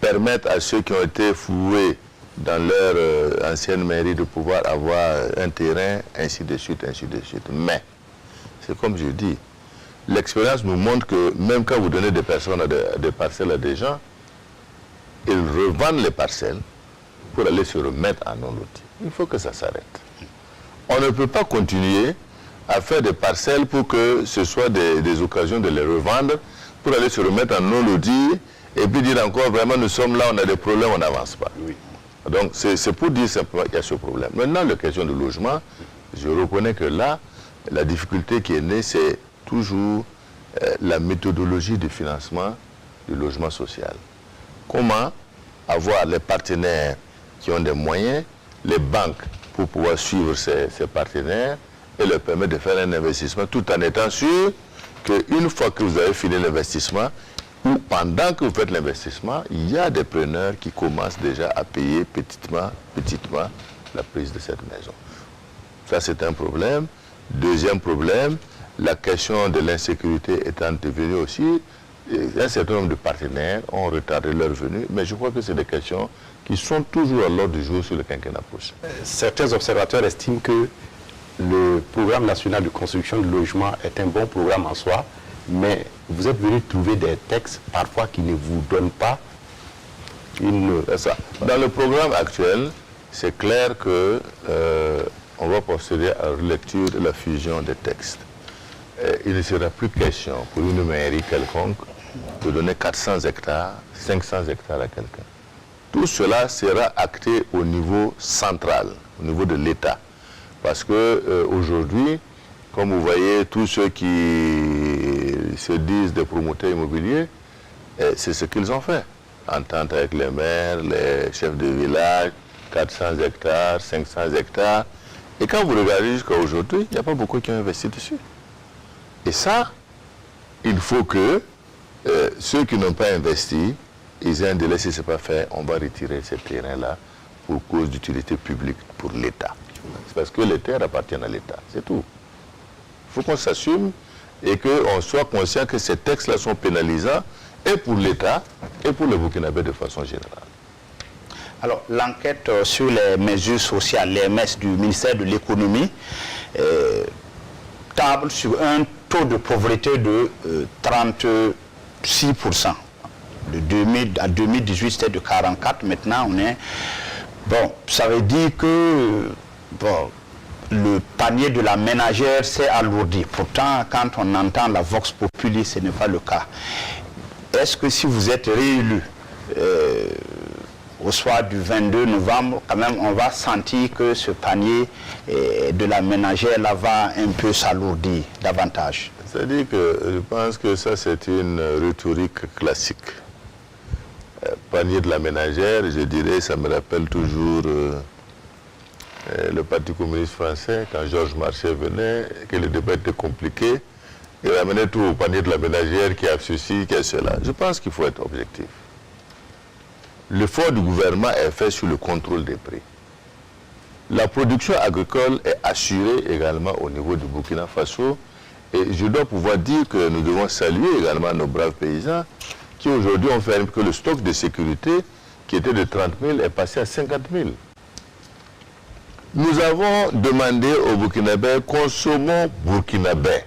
permettre à ceux qui ont été floués dans leur ancienne mairie de pouvoir avoir un terrain, ainsi de suite, ainsi de suite. Mais, c'est comme je dis, l'expérience nous montre que même quand vous donnez des personnes des parcelles à des gens, ils revendent les parcelles pour aller se remettre en non-loti. Il faut que ça s'arrête. On ne peut pas continuer à faire des parcelles pour que ce soit des occasions de les revendre, pour aller se remettre en non-loti, et puis dire encore, vraiment, nous sommes là, on a des problèmes, on n'avance pas. Oui. Donc, c'est pour dire simplement qu'il y a ce problème. Maintenant, la question du logement, je reconnais que là, la difficulté qui est née, c'est toujours la méthodologie de financement du logement social. Comment avoir les partenaires qui ont des moyens, les banques pour pouvoir suivre ces partenaires et leur permettre de faire un investissement tout en étant sûr qu'une fois que vous avez fini l'investissement, ou pendant que vous faites l'investissement, il y a des preneurs qui commencent déjà à payer petitement la prise de cette maison. Ça, c'est un problème. Deuxième problème, la question de l'insécurité étant devenue aussi, un certain nombre de partenaires ont retardé leur venue, mais je crois que c'est des questions qui sont toujours à l'ordre du jour sur le quinquennat prochain. Certains observateurs estiment que le programme national de construction de logements est un bon programme en soi, mais vous êtes venu trouver des textes parfois qui ne vous donnent pas une... Ça. Dans le programme actuel, c'est clair que on va procéder à la relecture de la fusion des textes. Il ne sera plus question pour une mairie quelconque de donner 400 hectares, 500 hectares à quelqu'un. Tout cela sera acté au niveau central, au niveau de l'État. Parce que aujourd'hui, comme vous voyez, tous ceux qui se disent des promoteurs immobiliers, c'est ce qu'ils ont fait. Entente avec les maires, les chefs de village, 400 hectares, 500 hectares. Et quand vous regardez jusqu'à aujourd'hui, il n'y a pas beaucoup qui ont investi dessus. Et ça, il faut que ceux qui n'ont pas investi, ils aient un délai, si ce n'est pas fait, on va retirer ces terrains-là pour cause d'utilité publique pour l'État. C'est parce que les terres appartiennent à l'État, c'est tout. Il faut qu'on s'assume et qu'on soit conscient que ces textes-là sont pénalisants et pour l'État et pour le Burkinabé de façon générale. Alors, l'enquête sur les mesures sociales, les MES du ministère de l'économie, table sur un taux de pauvreté de 36%. De 2000 à 2018, c'était de 44. Maintenant, on est... Bon, ça veut dire que le panier de la ménagère s'est alourdi. Pourtant, quand on entend la vox populi, ce n'est pas le cas. Est-ce que si vous êtes réélu au soir du 22 novembre, quand même, on va sentir que ce panier de la ménagère là va un peu s'alourdir davantage? C'est-à-dire que je pense que ça, c'est une rhétorique classique. Panier de la ménagère, je dirais, ça me rappelle toujours le Parti communiste français, quand Georges Marchais venait, que le débat était compliqué, il ramenait tout au panier de la ménagère qui a ceci, qui a cela. Je pense qu'il faut être objectif. L'effort du gouvernement est fait sur le contrôle des prix. La production agricole est assurée également au niveau du Burkina Faso. Et je dois pouvoir dire que nous devons saluer également nos braves paysans qui aujourd'hui ont fait que le stock de sécurité qui était de 30 000 est passé à 50 000. Nous avons demandé aux Burkinabés, consommons burkinabé.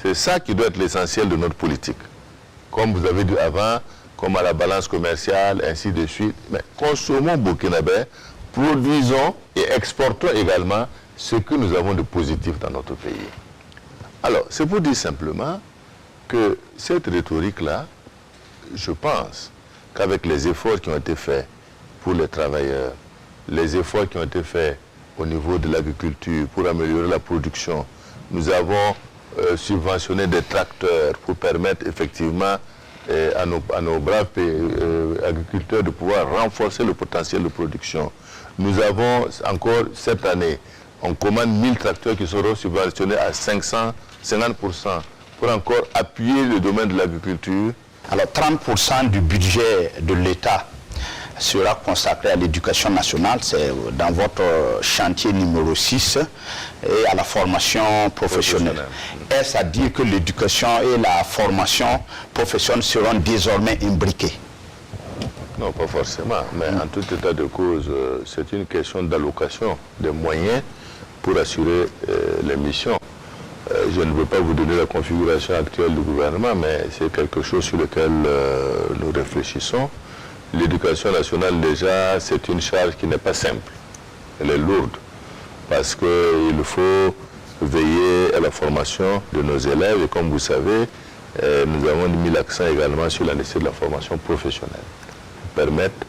C'est ça qui doit être l'essentiel de notre politique. Comme vous avez dit avant, comme à la balance commerciale, ainsi de suite. Mais consommons burkinabé, produisons et exportons également ce que nous avons de positif dans notre pays. Alors, c'est pour dire simplement que cette rhétorique-là, je pense qu'avec les efforts qui ont été faits pour les travailleurs, les efforts qui ont été faits au niveau de l'agriculture pour améliorer la production, nous avons subventionné des tracteurs pour permettre effectivement à nos braves agriculteurs de pouvoir renforcer le potentiel de production. Nous avons encore cette année, on commande 1000 tracteurs qui seront subventionnés à 50% pour encore appuyer le domaine de l'agriculture. Alors 30% du budget de l'État sera consacré à l'éducation nationale, c'est dans votre chantier numéro 6, et à la formation professionnelle. Est-ce à dire que l'éducation et la formation professionnelle seront désormais imbriquées? Non, pas forcément, mais en tout état de cause, c'est une question d'allocation des moyens pour assurer les missions. je ne veux pas vous donner la configuration actuelle du gouvernement, mais c'est quelque chose sur lequel nous réfléchissons. L'éducation nationale, déjà, c'est une charge qui n'est pas simple. Elle est lourde, parce qu'il faut veiller à la formation de nos élèves. Et comme vous savez, nous avons mis l'accent également sur la nécessité de la formation professionnelle. Permettre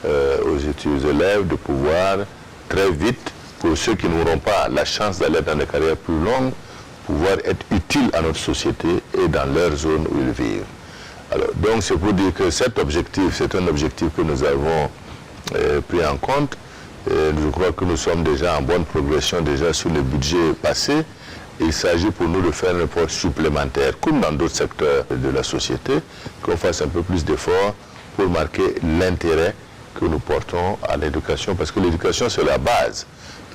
aux élèves de pouvoir très vite, pour ceux qui n'auront pas la chance d'aller dans des carrières plus longues, pouvoir être utiles à notre société et dans leur zone où ils vivent. Alors, donc c'est pour dire que cet objectif, c'est un objectif que nous avons pris en compte. Je crois que nous sommes déjà en bonne progression déjà sur le budget passé. Il s'agit pour nous de faire un effort supplémentaire, comme dans d'autres secteurs de la société, qu'on fasse un peu plus d'efforts pour marquer l'intérêt que nous portons à l'éducation, parce que l'éducation c'est la base.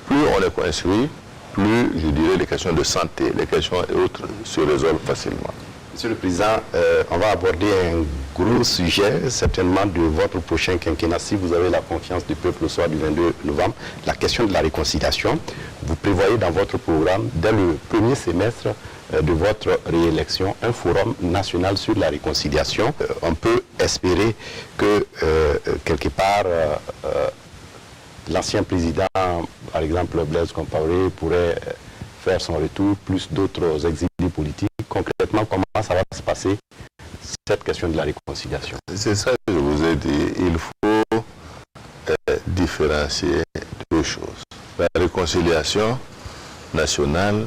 Plus on est construit, plus, je dirais, les questions de santé, les questions et autres se résolvent facilement. Monsieur le Président, on va aborder un gros sujet, certainement de votre prochain quinquennat, si vous avez la confiance du peuple le soir du 22 novembre, la question de la réconciliation. Vous prévoyez dans votre programme, dès le premier semestre de votre réélection, un forum national sur la réconciliation. On peut espérer que, quelque part, l'ancien président, par exemple Blaise Compaoré, pourrait faire son retour, plus d'autres exilés politiques. Concrètement, comment ça va se passer, cette question de la réconciliation? C'est ça que je vous ai dit. Il faut différencier deux choses. La réconciliation nationale,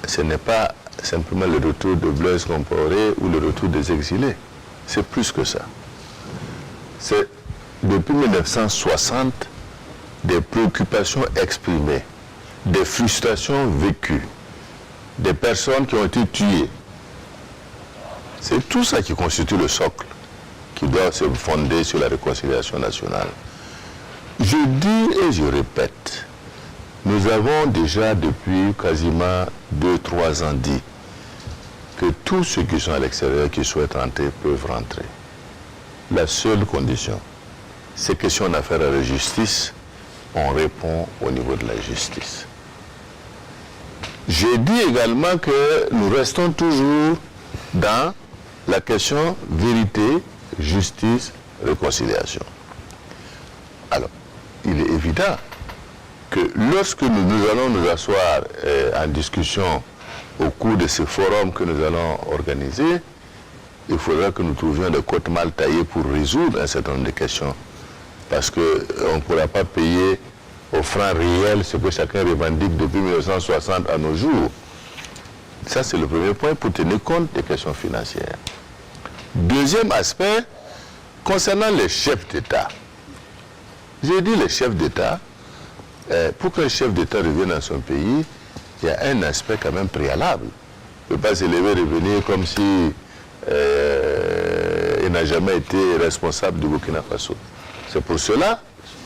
ce n'est pas simplement le retour de Blaise Compaoré ou le retour des exilés. C'est plus que ça. C'est depuis 1960 des préoccupations exprimées, des frustrations vécues, des personnes qui ont été tuées. C'est tout ça qui constitue le socle qui doit se fonder sur la réconciliation nationale. Je dis et je répète, nous avons déjà depuis quasiment 2-3 ans dit que tous ceux qui sont à l'extérieur, qui souhaitent rentrer, peuvent rentrer. La seule condition, c'est que si on a affaire à la justice, on répond au niveau de la justice. J'ai dit également que nous restons toujours dans la question vérité, justice, réconciliation. Alors, il est évident que lorsque nous allons nous asseoir en discussion au cours de ce forum que nous allons organiser, il faudra que nous trouvions des côtes mal taillées pour résoudre un certain nombre de questions. Parce qu'on ne pourra pas payer au franc réel ce que chacun revendique depuis 1960 à nos jours. Ça, c'est le premier point pour tenir compte des questions financières. Deuxième aspect, concernant les chefs d'État. J'ai dit les chefs d'État, pour qu'un chef d'État revienne dans son pays, il y a un aspect quand même préalable. Il ne peut pas s'élever et revenir comme si il n'a jamais été responsable du Burkina Faso. C'est pour cela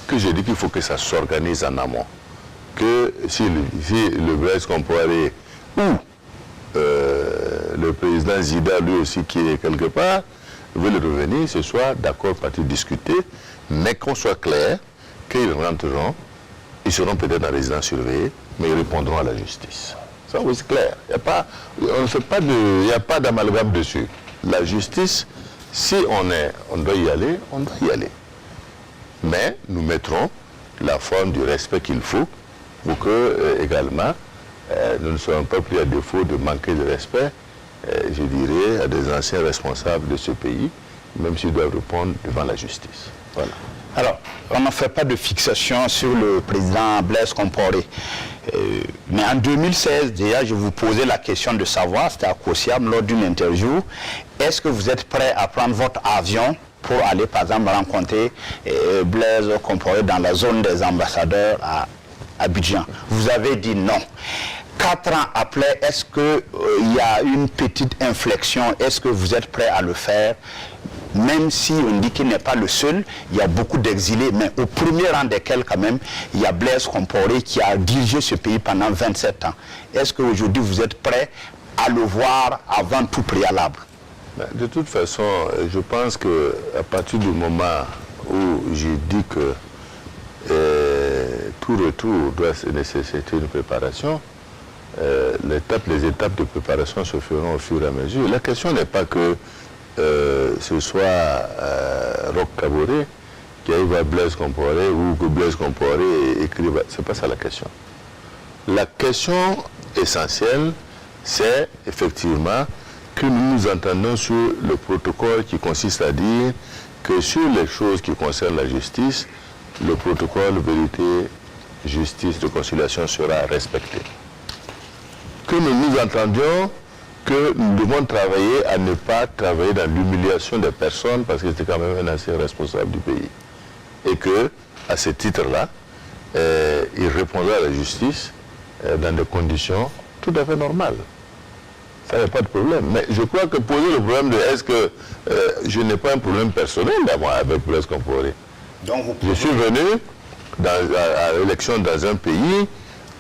que j'ai dit qu'il faut que ça s'organise en amont. Que si le Blaise Compaoré ou le président Zida, lui aussi qui est quelque part, veut revenir, ce soit d'accord, partir discuter, mais qu'on soit clair qu'ils rentreront, ils seront peut-être en résidence surveillée, mais ils répondront à la justice. Ça, oui, c'est clair. Il n'y a pas d'amalgame dessus. La justice, si on doit y aller, on doit y aller. Mais nous mettrons la forme du respect qu'il faut pour que, également, nous ne soyons pas pris à défaut de manquer de respect, je dirais, à des anciens responsables de ce pays, même s'ils doivent répondre devant la justice. Voilà. Alors, on ne fait pas de fixation sur le président Blaise Compaoré. Mais en 2016, déjà, je vous posais la question de savoir, c'était à Kosiam, lors d'une interview, est-ce que vous êtes prêt à prendre votre avion pour aller, par exemple, rencontrer Blaise Compaoré dans la zone des ambassadeurs à Abidjan? Vous avez dit non. 4 ans après, est-ce qu'il y a une petite inflexion? Est-ce que vous êtes prêt à le faire? Même si on dit qu'il n'est pas le seul, il y a beaucoup d'exilés, mais au premier rang desquels quand même, il y a Blaise Compaoré qui a dirigé ce pays pendant 27 ans. Est-ce qu'aujourd'hui vous êtes prêt à le voir avant tout préalable? De toute façon, je pense qu'à partir du moment où j'ai dit que tout retour doit nécessiter une préparation, les étapes de préparation se feront au fur et à mesure. La question n'est pas que ce soit Roch Kaboré qui arrive à Blaise Compaoré ou que Blaise Compaoré écrive. Ce n'est pas ça la question. La question essentielle, c'est effectivement que nous nous entendons sur le protocole qui consiste à dire que sur les choses qui concernent la justice, le protocole vérité, justice, réconciliation sera respecté. Que nous nous entendions que nous devons travailler à ne pas travailler dans l'humiliation des personnes parce que c'est quand même un ancien responsable du pays. Et que, à ce titre-là, il répondra à la justice dans des conditions tout à fait normales. Ça n'est pas de problème. Mais je crois que poser le problème de est-ce que je n'ai pas un problème personnel d'avoir avec Blaise Compaoré. Je suis venu à l'élection dans un pays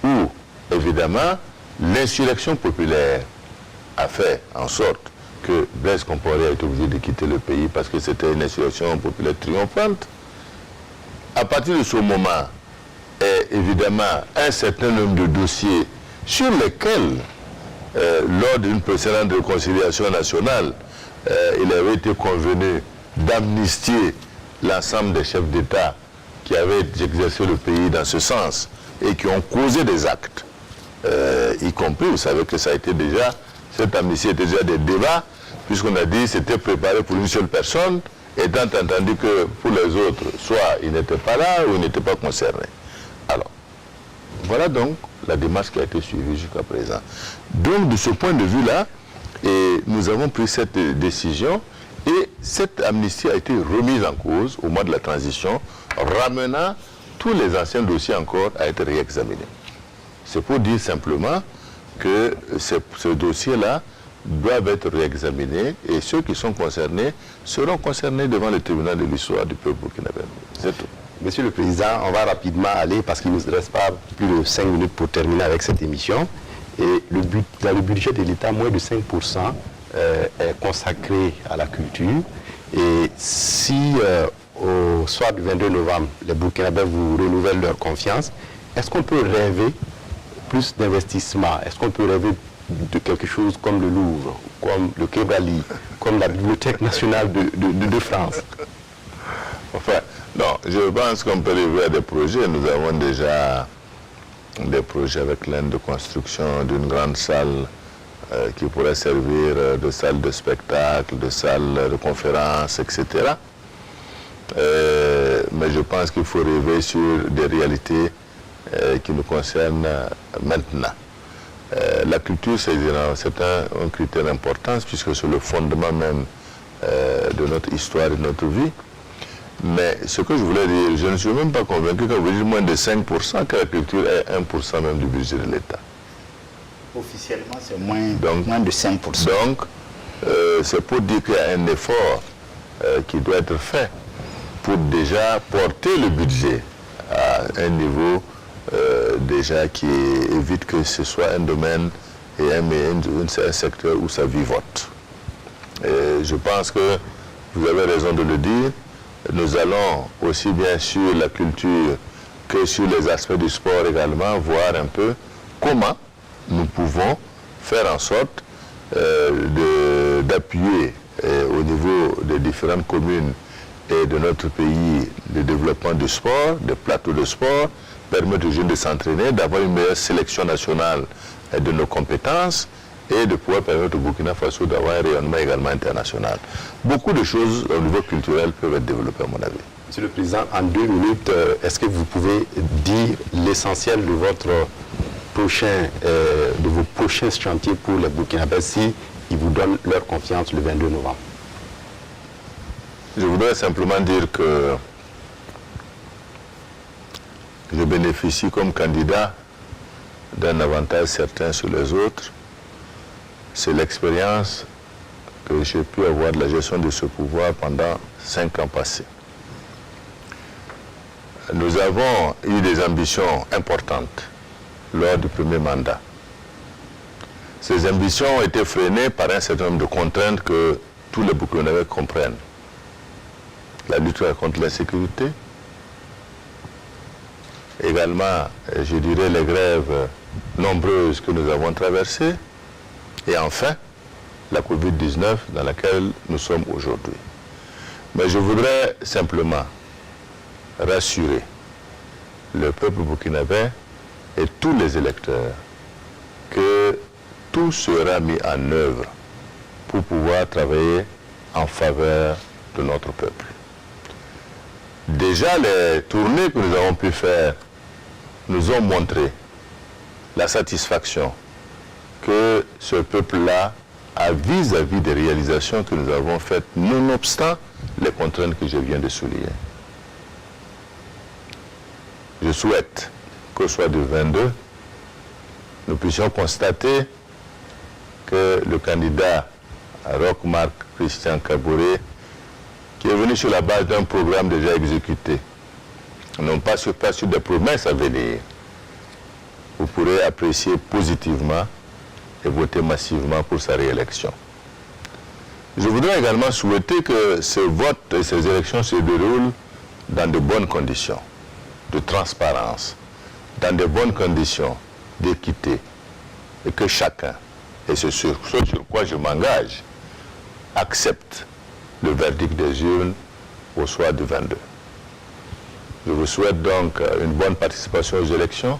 où, évidemment, l'insurrection populaire a fait en sorte que Blaise Compaoré a été obligé de quitter le pays parce que c'était une insurrection populaire triomphante. À partir de ce moment, évidemment, un certain nombre de dossiers sur lesquels, lors d'une précédente réconciliation nationale, il avait été convenu d'amnistier l'ensemble des chefs d'État qui avaient exercé le pays dans ce sens et qui ont causé des actes, y compris, vous savez que ça a été déjà, cette amnistie était déjà des débats, puisqu'on a dit que c'était préparé pour une seule personne, étant entendu que pour les autres, soit ils n'étaient pas là ou ils n'étaient pas concernés. Alors, voilà donc la démarche qui a été suivie jusqu'à présent. Donc, de ce point de vue-là, nous avons pris cette décision et cette amnistie a été remise en cause au mois de la transition, ramenant tous les anciens dossiers encore à être réexaminés. C'est pour dire simplement que ce dossier-là doivent être réexaminés et ceux qui sont concernés seront concernés devant le tribunal de l'histoire du peuple burkinabé. C'est tout. Monsieur le Président, on va rapidement aller parce qu'il ne nous reste pas plus de 5 minutes pour terminer avec cette émission. Et dans le budget de l'État, moins de 5% est consacré à la culture. Et si au soir du 22 novembre, les Burkinabés vous renouvellent leur confiance, est-ce qu'on peut rêver plus d'investissement? Est-ce qu'on peut rêver de quelque chose comme le Louvre, comme le Kébali, comme la Bibliothèque nationale de France? Enfin, non, je pense qu'on peut rêver à des projets. Nous avons déjà des projets avec l'Inde de construction d'une grande salle qui pourrait servir de salle de spectacle, de salle de conférence, etc. Mais je pense qu'il faut rêver sur des réalités qui nous concernent maintenant. La culture, c'est un critère important puisque c'est le fondement même de notre histoire et de notre vie. Mais ce que je voulais dire, je ne suis même pas convaincu quand vous dites moins de 5%, que la culture est 1% même du budget de l'État. Officiellement, c'est moins de 5%. Donc, c'est pour dire qu'il y a un effort qui doit être fait pour déjà porter le budget à un niveau déjà qui évite que ce soit un domaine et un secteur où ça vivote. Et je pense que vous avez raison de le dire. Nous allons aussi bien sur la culture que sur les aspects du sport également voir un peu comment nous pouvons faire en sorte d'appuyer au niveau des différentes communes et de notre pays le développement du sport, des plateaux de sport, permettre aux jeunes de s'entraîner, d'avoir une meilleure sélection nationale de nos compétences et de pouvoir permettre au Burkina Faso d'avoir un rayonnement également international. Beaucoup de choses au niveau culturel peuvent être développées à mon avis. Monsieur le Président, en 2 minutes, est-ce que vous pouvez dire l'essentiel de vos prochains chantiers pour les Burkinabés si ils vous donnent leur confiance le 22 novembre? Je voudrais simplement dire que je bénéficie comme candidat d'un avantage certain sur les autres. C'est l'expérience que j'ai pu avoir de la gestion de ce pouvoir pendant 5 ans passés. Nous avons eu des ambitions importantes lors du premier mandat. Ces ambitions ont été freinées par un certain nombre de contraintes que tous les Burkinabés comprennent. La lutte contre l'insécurité, également, je dirais, les grèves nombreuses que nous avons traversées. Et enfin, la Covid-19 dans laquelle nous sommes aujourd'hui. Mais je voudrais simplement rassurer le peuple burkinabé et tous les électeurs que tout sera mis en œuvre pour pouvoir travailler en faveur de notre peuple. Déjà, les tournées que nous avons pu faire nous ont montré la satisfaction que ce peuple-là a vis-à-vis des réalisations que nous avons faites, nonobstant les contraintes que je viens de souligner. Je souhaite qu'au soir du 22, nous puissions constater que le candidat Roch Marc Christian Kaboré, qui est venu sur la base d'un programme déjà exécuté, non pas sur des promesses à venir, vous pourrez apprécier positivement et voter massivement pour sa réélection. Je voudrais également souhaiter que ce vote et ces élections se déroulent dans de bonnes conditions de transparence, dans de bonnes conditions d'équité, et que chacun, et ce sur quoi je m'engage, accepte le verdict des urnes au soir du 22. Je vous souhaite donc une bonne participation aux élections,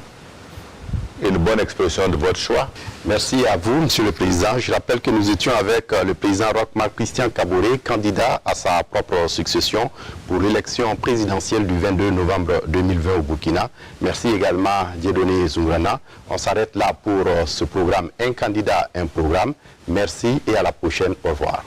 une bonne expression de votre choix. Merci à vous, Monsieur le Président. Je rappelle que nous étions avec le président Roch Marc Christian Kaboré, candidat à sa propre succession pour l'élection présidentielle du 22 novembre 2020 au Burkina. Merci également à Dieudonné Zoungrana. On s'arrête là pour ce programme Un candidat, un programme. Merci et à la prochaine. Au revoir.